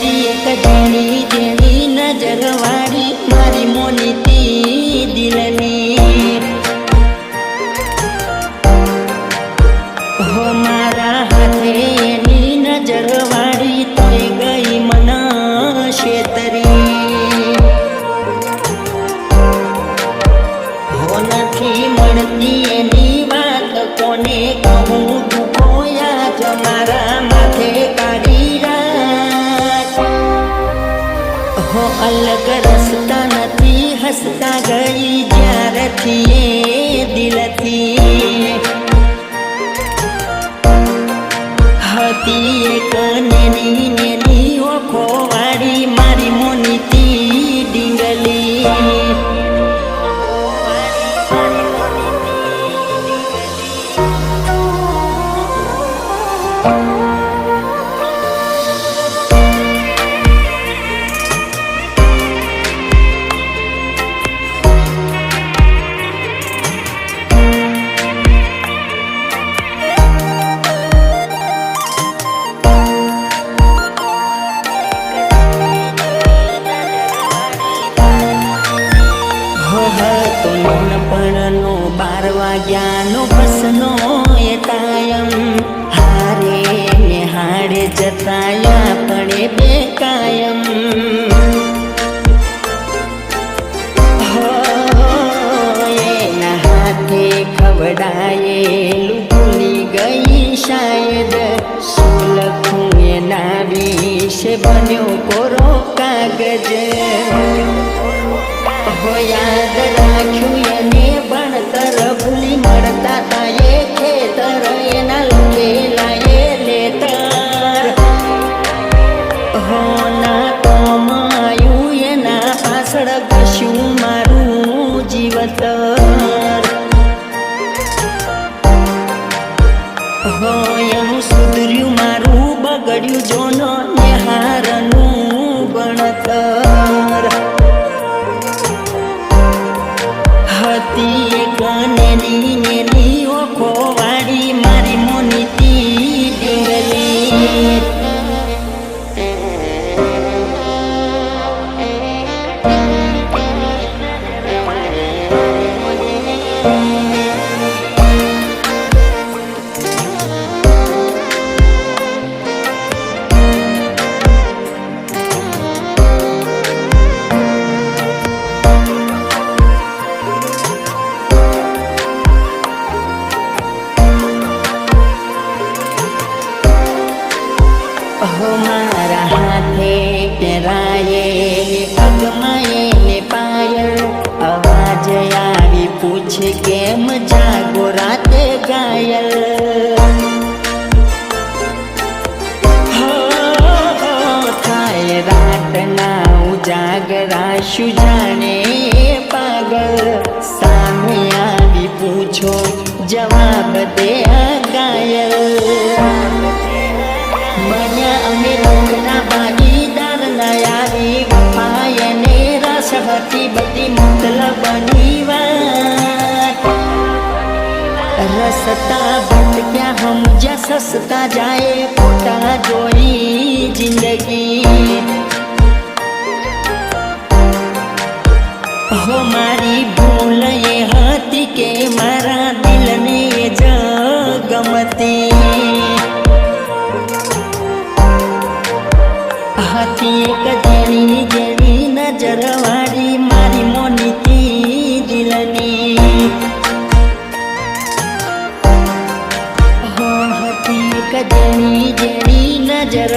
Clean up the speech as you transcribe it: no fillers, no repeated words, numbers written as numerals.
હતી એક જેણી જેણી નજર વાળી મારી મોનીતી દિલની હો મારા હાથે એની નજર વાળી થઈ ગઈ મન શેતરી હો નથી મળતી એની વાત કોને કહું દુખો યાદ મારા માથે કાઢી રાખ હો અલગ રસ્તા નથી હસતા ગઈ જ્યારથી એ દિલથી હતી એક નેની નેની ઓખો વાળી મારી મોનીતી ડીંગલી તો નાનપણનો 12 વાગ્યાનો બસનો એ કાયમ હારે ને હાડે જતાયા પડે બે કાયમ એના હાથે ખવડાયેલું ભૂલી ગઈ શાયદ શું લખું એના વિશે બન્યો કોરો કાગજ યાદ રાખ્યું એને ભણતર ભૂલી મળતા તા એ ખેતર એના લખેલા એ લેતર હો ના કમાયું એના પાછળ કશું મારું જીવતર હો એનું સુધર્યું મારું બગડ્યું જોનો નિહારનું ભણતર હતી એક નેની નેની ઓખો વાળી મારી મોનીતી ડીંગલી હો મારા હાથે પહેરાયેલી પગમાં એને પાયલ અવાજ આવી પૂછે કેમ જાગો રાતે ઘાયલ થાય રાતના ઉજાગરા શું જાણે પાગલ સામે આવી પૂછો જવાબ દે ઘાયલ બન્યા અમે લોકોના ભાગીદાર નયારી વફાયને રસ હતી બધી મતલબની વાત રસતા ભટક્યા સમજ્યા સસતા જાય પોતા જોઈ જિંદગી હો મારી ભૂલ એ હતી કે મારા દિલને જ ગમતી હતી એક જેણી જેણી નજર વાળી મારી મોનીતી દિલની હો હતી એક જેણી જેણી નજર